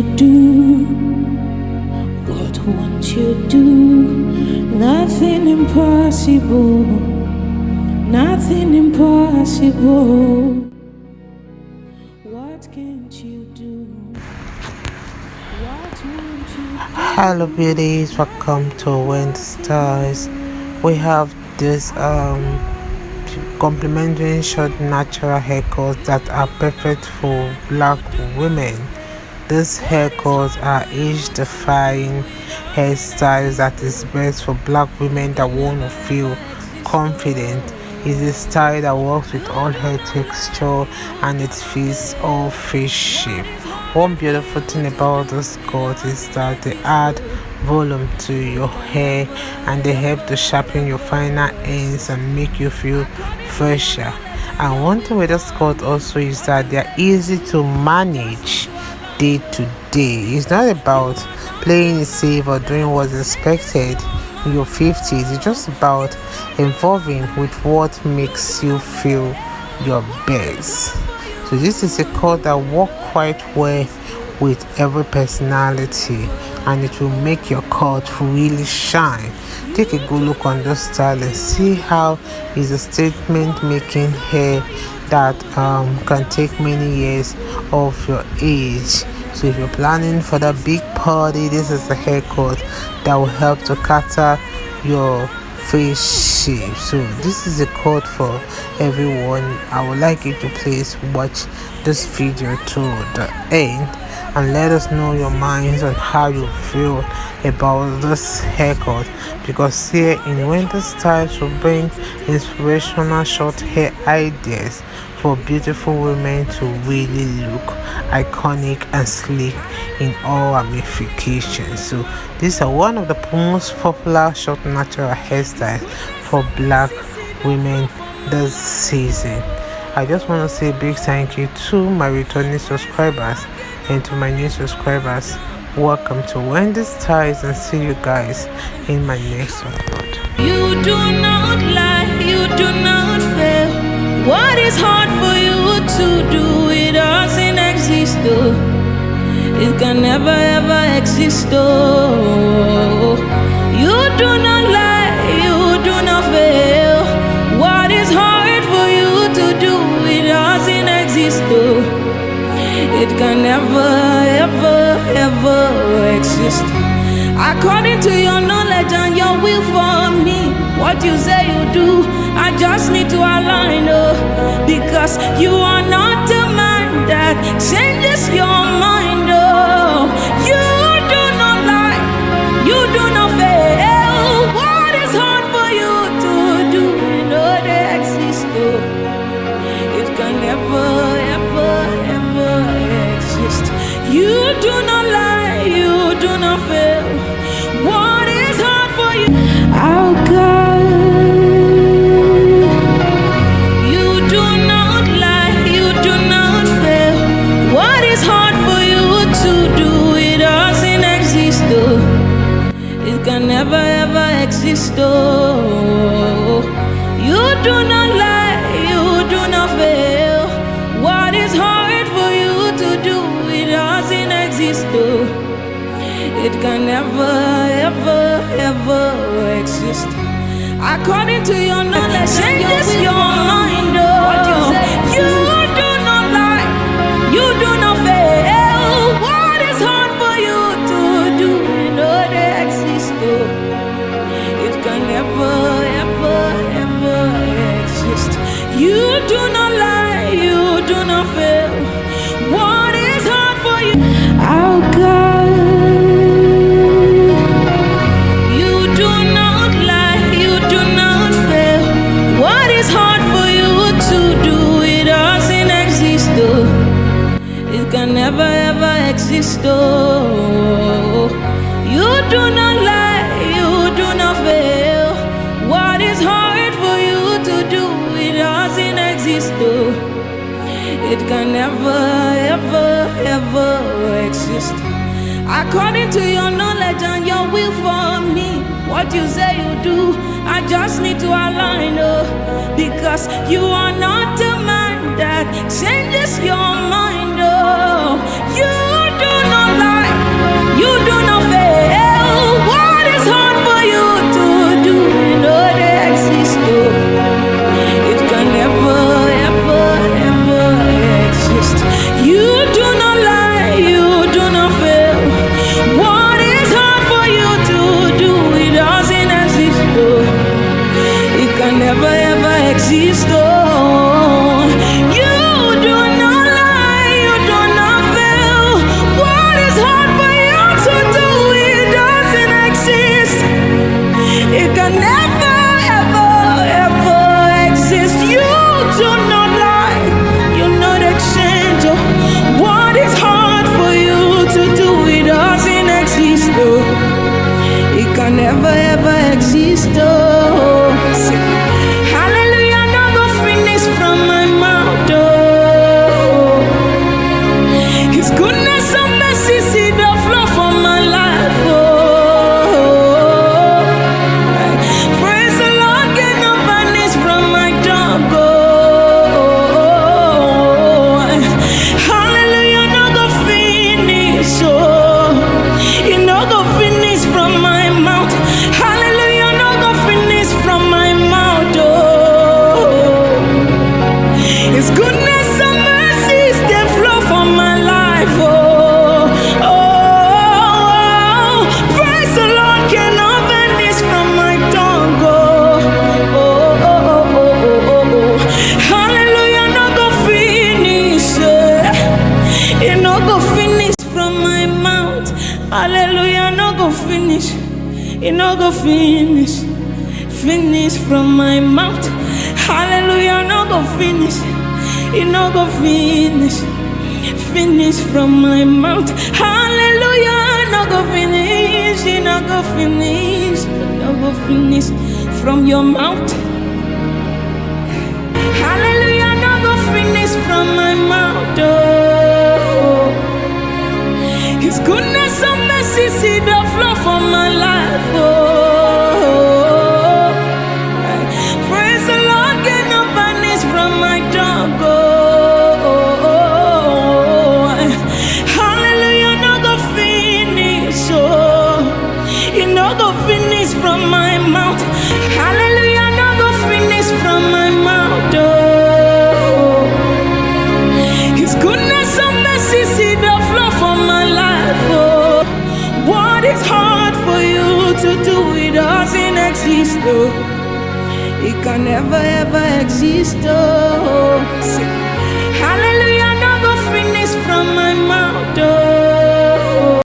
you do? What won't you do? Nothing impossible, nothing impossible. What can't you do? What won't you do? Hello beauties, welcome to Wendy Styles. We have this complimentary short natural haircuts that are perfect for black women. These haircuts are age-defying hairstyles that is best for black women that want to feel confident. It's a style that works with all hair texture and it fits all face shape. One beautiful thing about this cut is that they add volume to your hair and they help to sharpen your finer ends and make you feel fresher. And one thing with this cut also is that they are easy to manage day to day. It's not about playing it safe or doing what's expected in your 50s. It's just about evolving with what makes you feel your best. So this is a cut that works quite well with every personality and it will make your cut really shine. Take a good look on this style and see how it's a statement making hair that can take many years of your age. So if you're planning for that big party, this is a haircut that will help to cater your face shape. So this is a cut for everyone. I would like you to please watch this video to the end and let us know your minds on how you feel about this haircut, because here in Wendy Styles will bring inspirational short hair ideas for beautiful women to really look iconic and sleek in all ramifications. So these are one of the most popular short natural hairstyles for black women this season. I just want to say a big thank you to my returning subscribers and to my new subscribers. Welcome to Wendy Styles and see you guys in my next upload. You do not lie, you do not fail. What is hard for you to do, it doesn't exist though. It can never ever exist though. You do not lie, you do not fail. What is hard for you to do, it doesn't exist though. It can never ever ever exist. According to your knowledge and your will for me, what you say you do, I just need to align, oh, because you are not a man that changes your mind, oh. You do not lie, you do not fail. What is hard for you to do, you know they exist, oh. It can never ever ever exist. You do not lie, you do not fail. What is hard for you? Oh God, you do not lie, you do not fail. What is hard for you to do, it doesn't exist though. It can never ever exist though. You do not lie, you do not fail. What is hard for you to do, it doesn't exist though. It can never ever ever exist. According to your knowledge, changes your mind, oh. What you say? You do not lie, you do not fail. What is hard for you to do, you know they exist though. It can never ever ever exist. You do not lie, you do not fail. What is hard for you? Oh God, you do not lie, you do not fail. What is hard for you to do, it doesn't exist though. It can never ever exist though. You do not lie, you do not fail. What is hard for you to do, it doesn't exist though. It can never ever ever exist. According to your knowledge and your will for me, what you say you do, I just need to align, oh, because you are not a man that changes your mind, oh. You do not lie. never ever exist. Oh, hallelujah, no go finish from my mouth. Oh, His goodness and mercy see the flow from my life. Oh, praise the Lord, get no vanish from my tongue. Oh, hallelujah, no go finish. Oh, you no go finish from my mouth. Hallelujah, no go finish from my mouth. Oh, His goodness and mercies they flow from my life. Oh, praise the Lord, cannot vanish from my tongue. Hallelujah, no go finish. It no go finish from my mouth. Hallelujah, no go finish. It no go finish. Finish from my mouth. Hallelujah, no go finish. It no go finish. Finish from my mouth. Hallelujah, no go finish. It no go finish. No go finish from your mouth. Hallelujah, no go finish from my mouth. Oh, His goodness and mercy see the flow from my life. Oh, praise the Lord, get no vanish from my tongue. Oh, hallelujah, no go finish. Oh, it no go finish from my mouth. Hallelujah, no go finish from my mouth. Oh, His goodness and mercy see the flow from my life. Oh, what is hard for you to do? It doesn't exist. Oh, it can never ever exist. Oh,